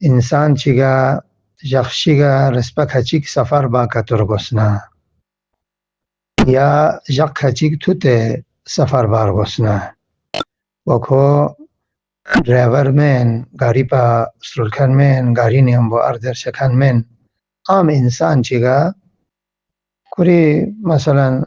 insan chiga jakhshiga respect hachik safar ba katur gosna ya jak hachik tute safar bar gosna wako driver men gari pa sulkan men gari niam bo arder shakan men am insan chiga kuri masalan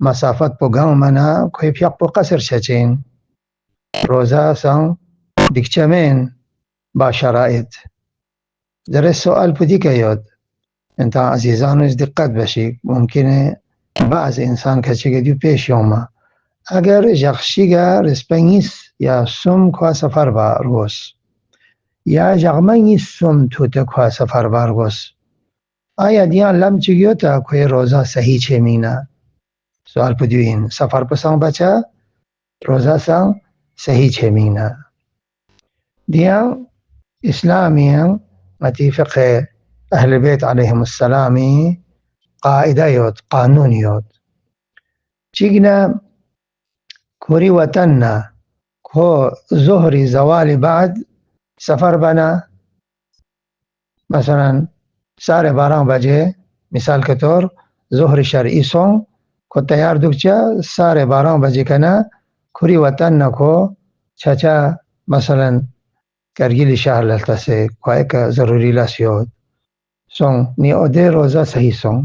مسافت po gang mana koi pyak po qasr shachin roza sang dikchamen ba sharait در السؤال بدي كيود انت عزيزان دقت بشي ممكن بعض انسان كشي دي پیش يوما اگر جخشيگا رسپنگيس يا سم كوا سفر بارغوس يا جغمنگيس سم توتا كوا سفر بارغوس آیا دیان لم چگيوتا کوئی روزا صحیح چه مینا سوال پدوین سفر پسان بچا روزا سان صحیح چه مینا دیان اسلاميا متي فقه أهل البيت عليهم السلام قاعدة يود قانون يود چيگنا كوري وطننا كو ظهري زوالي بعد سفر بنا مثلا 12:30 بجے مثال کے طور ظهر شرعی سون کو تیار دکچا 12:30 بجے کنا كوري وطننا كو چاچا مثلا کرگیل شهر للتا سے کوئی کا ضروری لاسیود سون نی اودے روزہ صحیح سون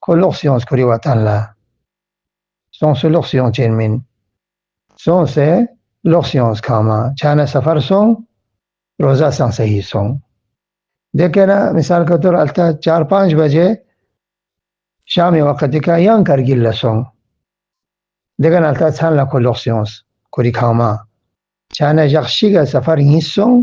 کو لوکسیونس کوری وطن لا سون سے لوکسیون چین من سون سے لوکسیونس کاما چانا سفر سون روزہ سان صحیح سون دیکھنا مثال کے طور التا 4-5 بجے شامی وقت کا یان کرگیل لسون دیکھنا التا چھان لکو لوکسیونس کوری کاما چانا جخشی سفر نیسون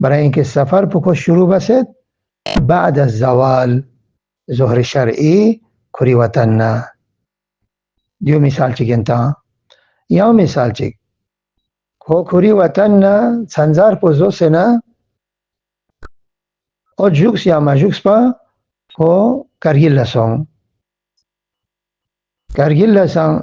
برای اینکه سفر پکو شروع بسید بعد از زوال ظهر شرعی کری وطن نه دیو مثال چیگن تا یا مثال چیگ کو کری وطن نه سنزار پوزو سنا او جوکس یا مجوکس پا کو کرگیل لسونگ کرگیل لسان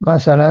مثلا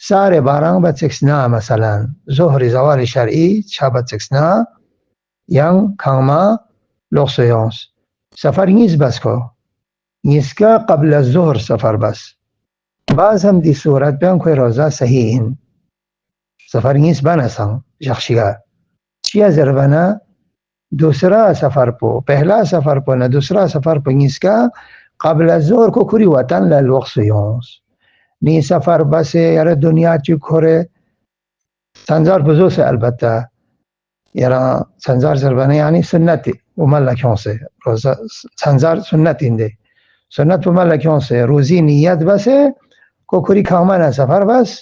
12:30 بتسكسنا مثلا ظهر زوال شرعي بتسكسنا yang كاما لوكسيونس سفر نيز بس كو نيسكا قبل الظهر سفر بس بعض هم دي صورت بيان کوئی روزا صحیح سفر نيز بنا سان جخشيگا چيا زربنا دوسرا سفر پو پہلا سفر پو نہ دوسرا سفر پو نيسكا قبل الظهر کو کوری وطن للوكسيونس نی سفر بس یار دنیا چی خوره سنزار بزو سے البته یارا سنزار زربانه یعنی سنتی و ملکیون سے روزا سنزار سنت اینده سنت و ملکیون سے روزی نیت بس کو کوری کامانا سفر بس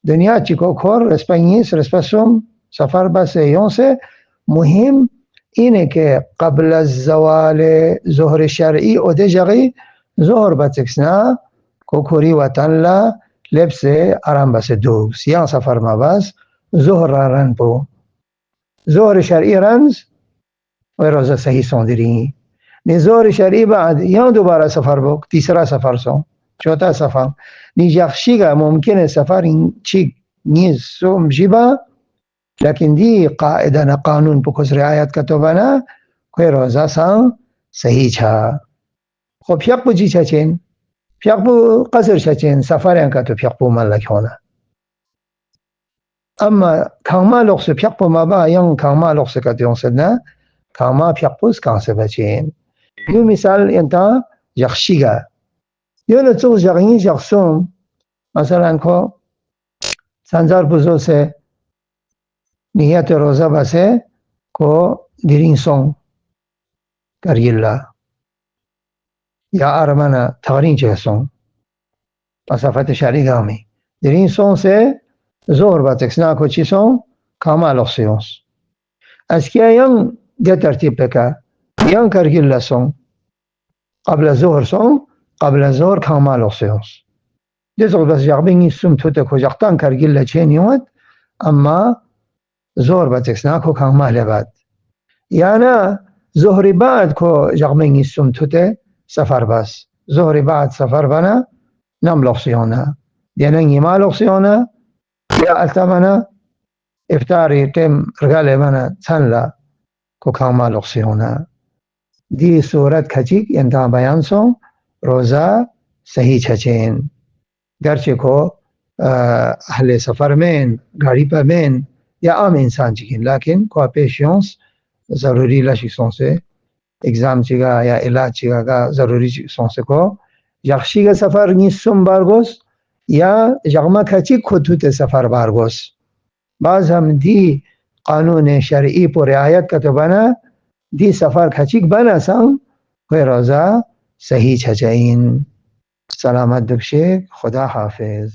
دنیا چی کو خور رسپنیس رسپسوم سفر بس یون سے مهم اینه که قبل الزوال ظهر شرعی او ده جغی ظهر بتکسنا کو کوری وطن لا لبس آرام بس دوس یا سفر ما بس ظهر رن پو ظهر شرعی رنز و روزه صحیح سوندری نی ظهر شرعی بعد یا دوباره سفر بو تیسرا سفر سون چوتھا سفر نی جخشیگا ممکنه سفر چی نیز سوم جیبا لیکن دی قاعده قانون پو کس رعایت کتوبانا کوئی روزه سان صحیح چھا خب یک پو جی چاچین پیاق بو قصر شچین سفر انکا تو پیاق بو ملک ہونا اما کانما لوکس پیاپو ما با یان کانما لوکس کاتیون سدنا کانما پیاپوس کانسه بچین یو مثال انتا یخشیگا یو لتو جاگین جاکسوم مثلا کو سانزار بوزوسه نیت روزه بسه کو دیرین سون کریلا یا ارمانا تغرین جسون مسافت شهری گامی دیرین سون سه ظهر باتکسنا کو چی سون کاما لوکسیونس اسکیا ین ده ترتیب بکا ین کرگیلا سون قبل الظهر سون قبل الظهر کاما لوکسیونس دزغ بس جاغبینی سوم توتا کو جاقتان کرگیلا چین یوت اما ظهر باتکسنا کو کاما لباد یانا ظهر بعد کو جاغبینی سوم توتا سفر بس ظهر بعد سفر بنا نم لوکسیونا دیاننگی ما لوکسیونا یا التمنا افطاری تم رجال منا تنلا کو کاما لوکسیونا دی صورت کچیک انتا بیان سو روزا صحیح چچین گرچه کو اهل سفر من گاڑی پر من یا عام انسان چکین لیکن کو پیشنس ضروری لشی سونسه اگزام چیگا یا علاج چیگا کا ضروری سونسه کو یخشی کا سفر نیستم بارگوس یا جغما کچیک خودت سفر بارگوس بعض هم دی قانون شرعی پر رعایت کتبانا دی سفر کچیک بنا سام کوئی روزا صحیح چچین سلامت دبشک خدا حافظ